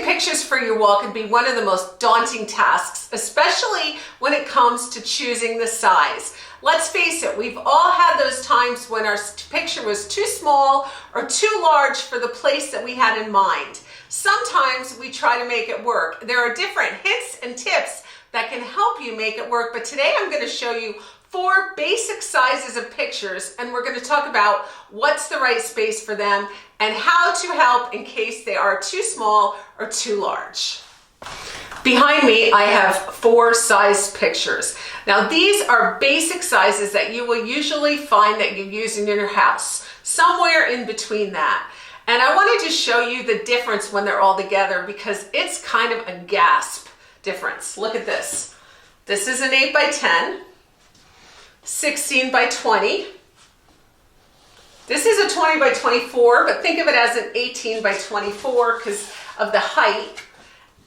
Choosing pictures for your wall can be one of the most daunting tasks, especially when it comes to choosing the size. Let's face it, we've all had those times when our picture was too small or too large for the place that we had in mind. Sometimes we try to make it work. There are different hints and tips that can help you make it work, but today I'm going to show you 4 basic sizes of pictures, and we're going to talk about what's the right space for them and how to help in case they are too small or too large. Behind me, I have 4 sized pictures. Now, these are basic sizes that you will usually find that you use in your house, somewhere in between that. And I wanted to show you the difference when they're all together because it's kind of a gasp difference. Look at this. This is an 8 by 10. 16 by 20. This is a 20 by 24, but think of it as an 18 by 24 because of the height,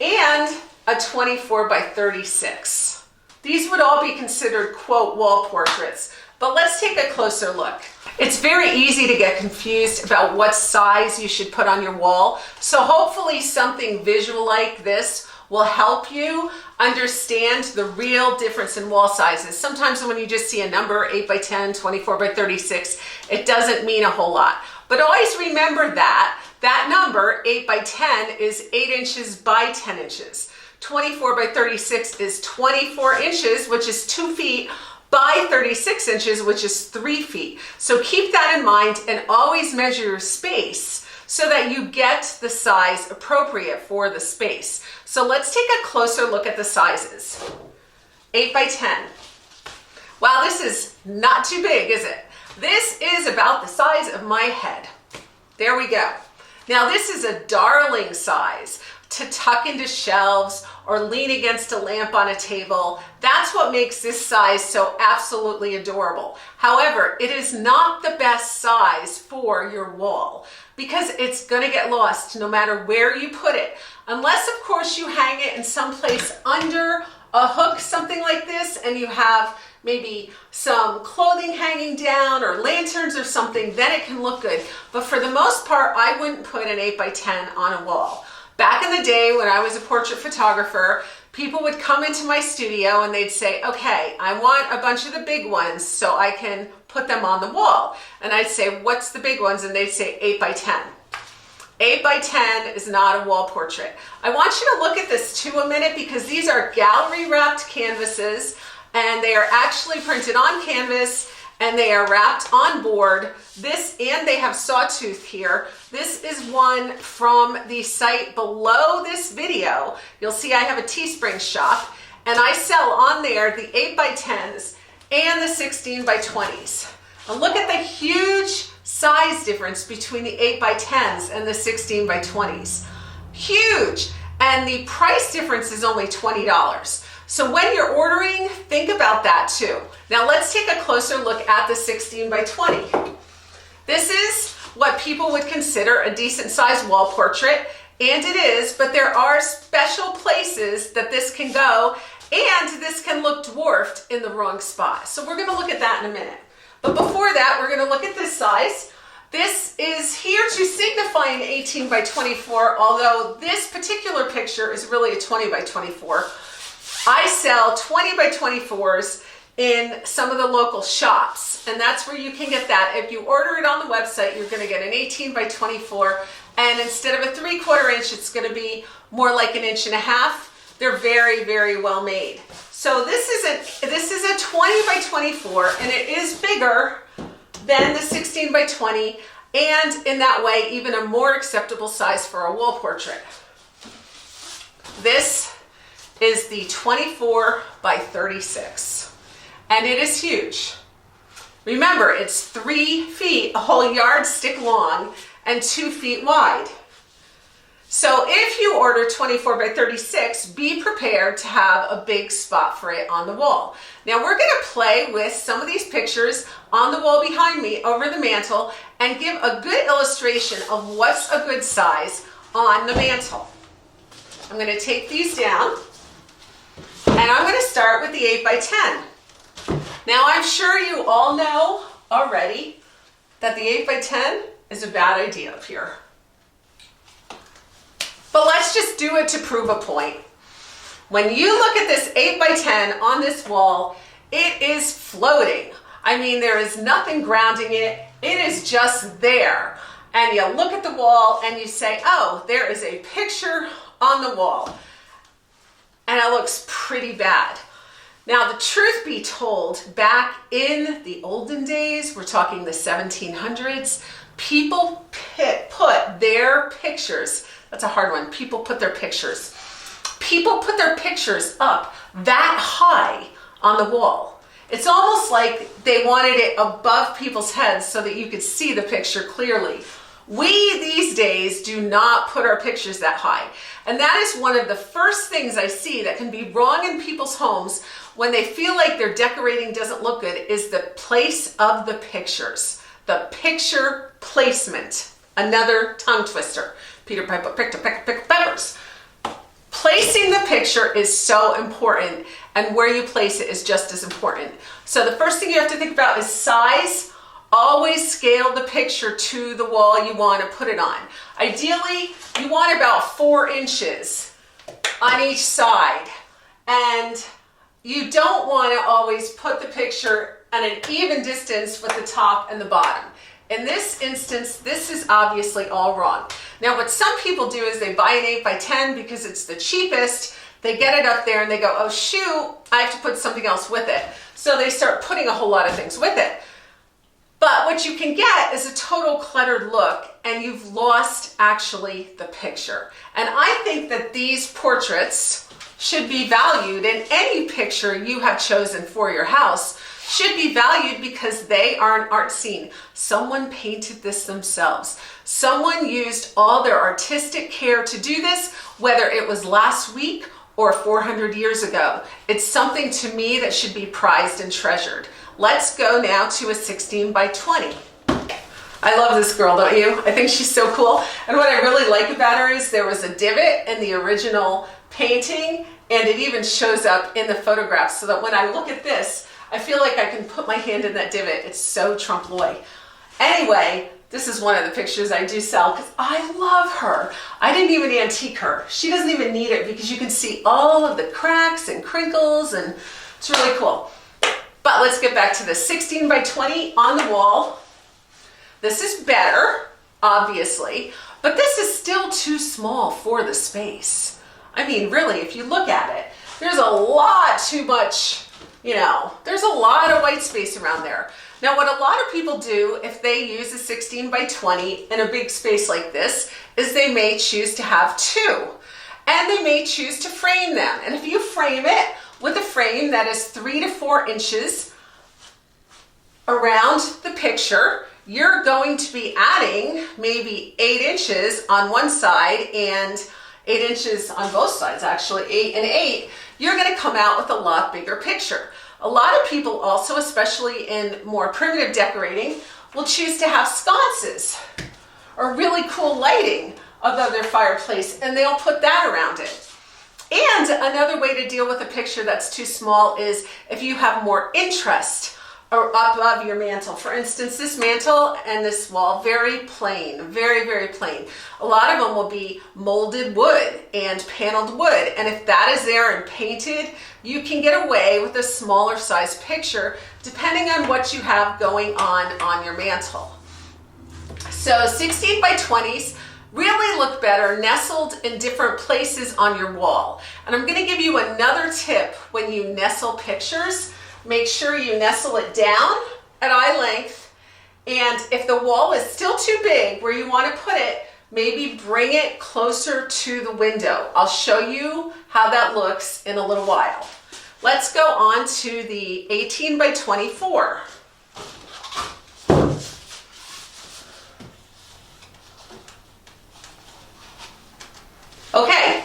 and a 24 by 36. These would all be considered, quote, wall portraits, but let's take a closer look. It's very easy to get confused about what size you should put on your wall, so hopefully something visual like this will help you understand the real difference in wall sizes. Sometimes when you just see a number, 8 by 10, 24 by 36, it doesn't mean a whole lot. But always remember that number, 8 by 10, is 8 inches by 10 inches. 24 by 36 is 24 inches, which is 2 feet, by 36 inches, which is 3 feet. So keep that in mind and always measure your space so that you get the size appropriate for the space. So let's take a closer look at the sizes. 8 by 10. Wow, this is not too big, is it? This is about the size of my head. There we go. Now this is a darling size to tuck into shelves or lean against a lamp on a table. That's what makes this size so absolutely adorable. However, it is not the best size for your wall because it's gonna get lost no matter where you put it. Unless, of course, you hang it in some place under a hook, something like this, and you have maybe some clothing hanging down or lanterns or something, then it can look good. But for the most part, I wouldn't put an 8 by 10 on a wall. Back in the day when I was a portrait photographer, people would come into my studio and they'd say, okay, I want a bunch of the big ones so I can put them on the wall. And I'd say, what's the big ones? And they'd say 8 by 10. 8 by 10 is not a wall portrait. I want you to look at this too a minute because these are gallery wrapped canvases and they are actually printed on canvas and they are wrapped on board. And they have sawtooth here. This is one from the site below this video. You'll see I have a Teespring shop and I sell on there the 8 by 10s and the 16 by 20s. And look at the huge size difference between the 8 by 10s and the 16 by 20s. Huge. And the price difference is only $20. So when you're ordering, think about that too. Now let's take a closer look at the 16 by 20. This is what people would consider a decent sized wall portrait, and it is, but there are special places that this can go, and this can look dwarfed in the wrong spot. So we're gonna look at that in a minute. But before that, we're gonna look at this size. This is here to signify an 18 by 24, although this particular picture is really a 20 by 24. I sell 20 by 24s in some of the local shops, and that's where you can get that. If you order it on the website, you're gonna get an 18 by 24, and instead of a 3/4 inch, it's gonna be more like 1.5 inches. They're very, very well made. So this is a 20 by 24, and it is bigger than the 16 by 20, and in that way, even a more acceptable size for a wall portrait. This is the 24 by 36, and it is huge. Remember, it's 3 feet, a whole yardstick long, and 2 feet wide. So if you order 24 by 36, be prepared to have a big spot for it on the wall. Now we're gonna play with some of these pictures on the wall behind me over the mantle and give a good illustration of what's a good size on the mantle. I'm gonna take these down and I'm gonna start with the 8 by 10. Now I'm sure you all know already that the 8 by 10 is a bad idea up here. But let's just do it to prove a point. When you look at this 8 by 10 on this wall, it is floating. I mean, there is nothing grounding it. It is just there. And you look at the wall and you say, oh, there is a picture on the wall. And it looks pretty bad. Now, the truth be told, back in the olden days, we're talking the 1700s, people put their pictures, that's a hard one, people put their pictures up that high on the wall. It's almost like they wanted it above people's heads so that you could see the picture clearly. We these days do not put our pictures that high. And that is one of the first things I see that can be wrong in people's homes when they feel like their decorating doesn't look good, is the place of the pictures. The picture placement. Another tongue twister. Peter Piper picked a peck of peppers. Placing the picture is so important, and where you place it is just as important. So the first thing you have to think about is size. Always scale the picture to the wall you want to put it on. Ideally, you want about 4 inches on each side. And you don't want to always put the picture at an even distance with the top and the bottom. In this instance, this is obviously all wrong. Now, what some people do is they buy an 8 by 10 because it's the cheapest. They get it up there and they go, oh shoot, I have to put something else with it. So they start putting a whole lot of things with it. But what you can get is a total cluttered look, and you've lost actually the picture. And I think that these portraits should be valued, and any picture you have chosen for your house should be valued because they are an art scene. Someone painted this themselves. Someone used all their artistic care to do this, whether it was last week or 400 years ago. It's something to me that should be prized and treasured. Let's go now to a 16 by 20. I love this girl, don't you? I think she's so cool. And what I really like about her is there was a divot in the original painting, and it even shows up in the photographs, so that when I look at this, I feel like I can put my hand in that divot. It's so trompe l'oeil. Anyway, this is one of the pictures I do sell because I love her. I didn't even antique her. She doesn't even need it because you can see all of the cracks and crinkles, and it's really cool. But let's get back to the 16 by 20 on the wall. This is better, obviously, but this is still too small for the space. I mean, really, if you look at it, there's a lot too much, there's a lot of white space around there. Now, what a lot of people do if they use a 16 by 20 in a big space like this is they may choose to have 2, and they may choose to frame them. And if you frame it with a frame that is 3 to 4 inches around the picture, you're going to be adding maybe 8 inches on one side and 8 inches on both sides, actually, 8 and 8. You're going to come out with a lot bigger picture. A lot of people also, especially in more primitive decorating, will choose to have sconces or really cool lighting above their fireplace, and they'll put that around it. And another way to deal with a picture that's too small is if you have more interest or above your mantle. For instance, this mantle and this wall, very plain, very, very plain. A lot of them will be molded wood and paneled wood. And if that is there and painted, you can get away with a smaller size picture depending on what you have going on your mantle. So 16 by 20s really look better nestled in different places on your wall. And I'm going to give you another tip when you nestle pictures. Make sure you nestle it down at eye length, and if the wall is still too big where you want to put it, maybe bring it closer to the window. I'll show you how that looks in a little while. Let's go on to the 18 by 24. Okay,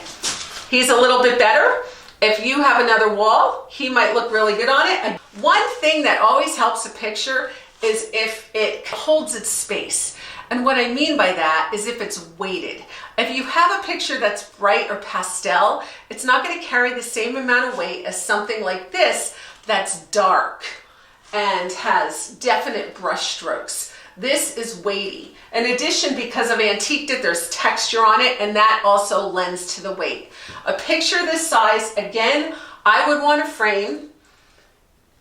he's a little bit better. If you have another wall, he might look really good on it. One thing that always helps a picture is if it holds its space. And what I mean by that is if it's weighted. If you have a picture that's bright or pastel, it's not going to carry the same amount of weight as something like this that's dark and has definite brush strokes. This is weighty. In addition, because I've antiqued it, there's texture on it, and that also lends to the weight. A picture this size, again, I would want to frame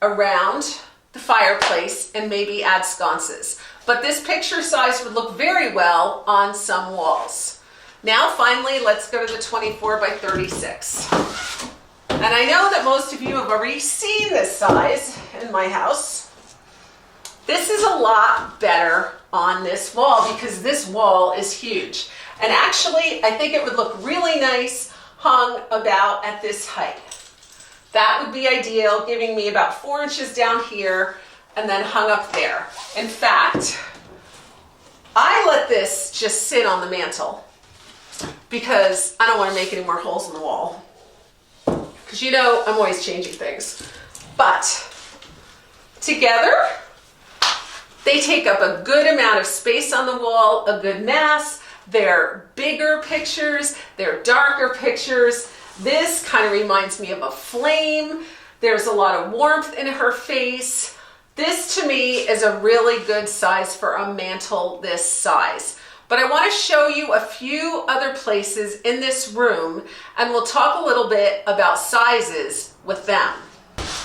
around the fireplace and maybe add sconces. But this picture size would look very well on some walls. Now finally, let's go to the 24 by 36. And I know that most of you have already seen this size in my house. This is a lot better on this wall because this wall is huge. And actually, I think it would look really nice hung about at this height. That would be ideal, giving me about 4 inches down here and then hung up there. In fact, I let this just sit on the mantle because I don't want to make any more holes in the wall. Because you know I'm always changing things. But together, they take up a good amount of space on the wall, a good mass. They're bigger pictures, they're darker pictures. This kind of reminds me of a flame. There's a lot of warmth in her face. This to me is a really good size for a mantle this size. But I want to show you a few other places in this room, and we'll talk a little bit about sizes with them.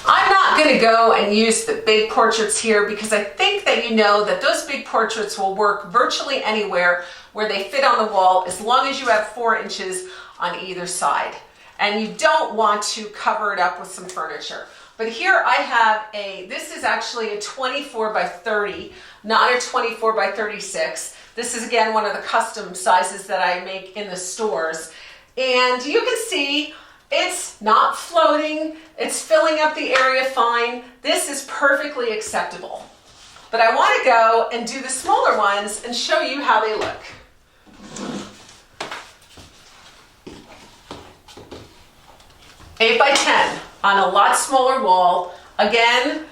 I'm not going to go and use the big portraits here because I think that you know that those big portraits will work virtually anywhere where they fit on the wall as long as you have 4 inches on either side. And you don't want to cover it up with some furniture. But here I have this is actually a 24 by 30, not a 24 by 36. This is again one of the custom sizes that I make in the stores. And you can see it's not floating, it's filling up the area fine. This is perfectly acceptable. But I want to go and do the smaller ones and show you how they look. Eight by 10 on a lot smaller wall. Again,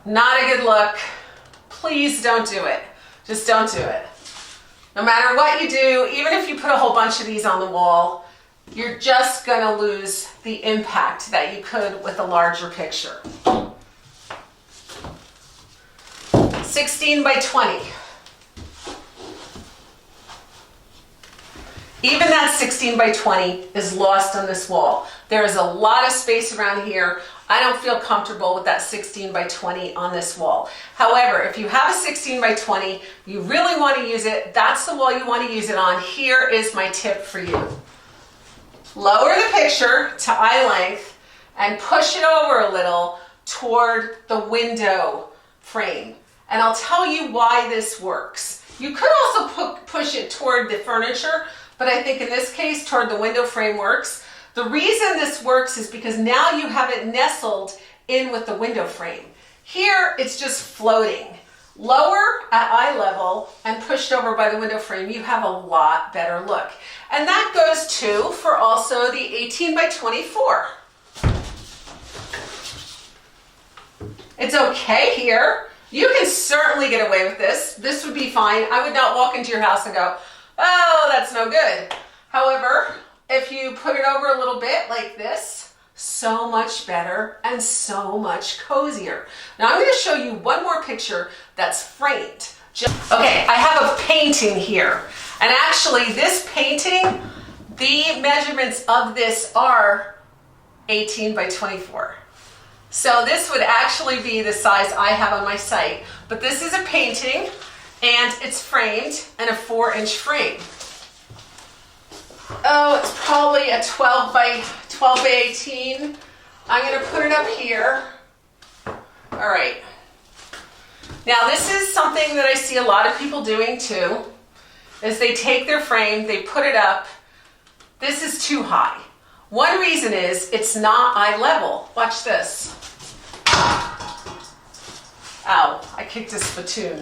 not a good look. Please don't do it. Just don't do it. No matter what you do, even if you put a whole bunch of these on the wall, you're just gonna lose the impact that you could with a larger picture. 16 by 20. Even that 16 by 20 is lost on this wall. There is a lot of space around here. I don't feel comfortable with that 16 by 20 on this wall. However, if you have a 16 by 20, you really want to use it, that's the wall you want to use it on. Here is my tip for you. Lower the picture to eye length and push it over a little toward the window frame. And I'll tell you why this works. You could also push it toward the furniture, but I think in this case, toward the window frame works. The reason this works is because now you have it nestled in with the window frame. Here, it's just floating. Lower at eye level and pushed over by the window frame, you have a lot better look. And that goes too for also the 18 by 24. It's okay here. You can certainly get away with this. This would be fine. I would not walk into your house and go, oh, that's no good. However, if you put it over a little bit like this, so much better and so much cozier. Now I'm going to show you one more picture that's framed. Okay, I have a painting here. And actually this painting, the measurements of this are 18 by 24. So this would actually be the size I have on my site. But this is a painting and it's framed in a 4-inch frame. Oh, it's probably a 12 by 18. I'm going to put it up here. All right. Now this is something that I see a lot of people doing too, is they take their frame, they put it up. This is too high. One reason is it's not eye level. Watch this. Ow, I kicked a spittoon.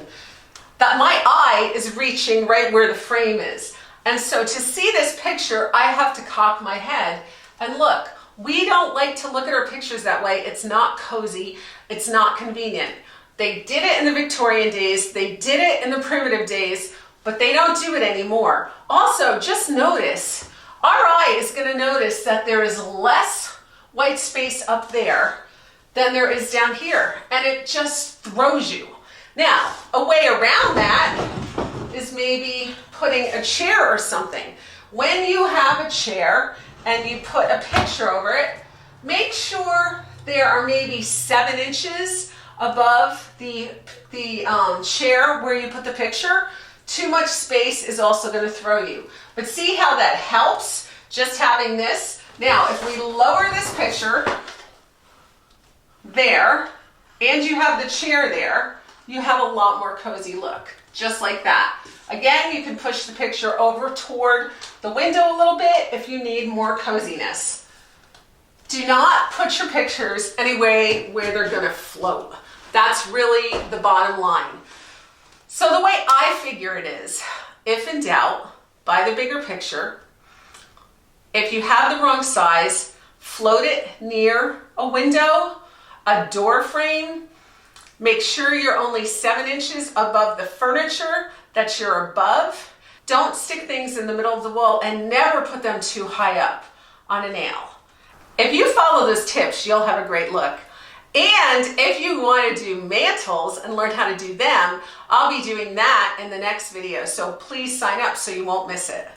That my eye is reaching right where the frame is. And so to see this picture, I have to cock my head and look. We don't like to look at our pictures that way. It's not cozy. It's not convenient. They did it in the Victorian days. They did it in the primitive days, but they don't do it anymore. Also, just notice, our eye is going to notice that there is less white space up there than there is down here, and it just throws you. Now, a way around that is maybe putting a chair or something. When you have a chair and you put a picture over it, make sure there are maybe 7 inches above the chair where you put the picture. Too much space is also going to throw you. But see how that helps, just having this? Now, if we lower this picture there, and you have the chair there, you have a lot more cozy look, just like that. Again, you can push the picture over toward the window a little bit if you need more coziness. Do not put your pictures anywhere where they're gonna float. That's really the bottom line. So the way I figure it is, if in doubt, buy the bigger picture. If you have the wrong size, float it near a window, a door frame. Make sure you're only 7 inches above the furniture that you're above. Don't stick things in the middle of the wall, and never put them too high up on a nail. If you follow those tips, you'll have a great look. And if you want to do mantles and learn how to do them, I'll be doing that in the next video. So please sign up so you won't miss it.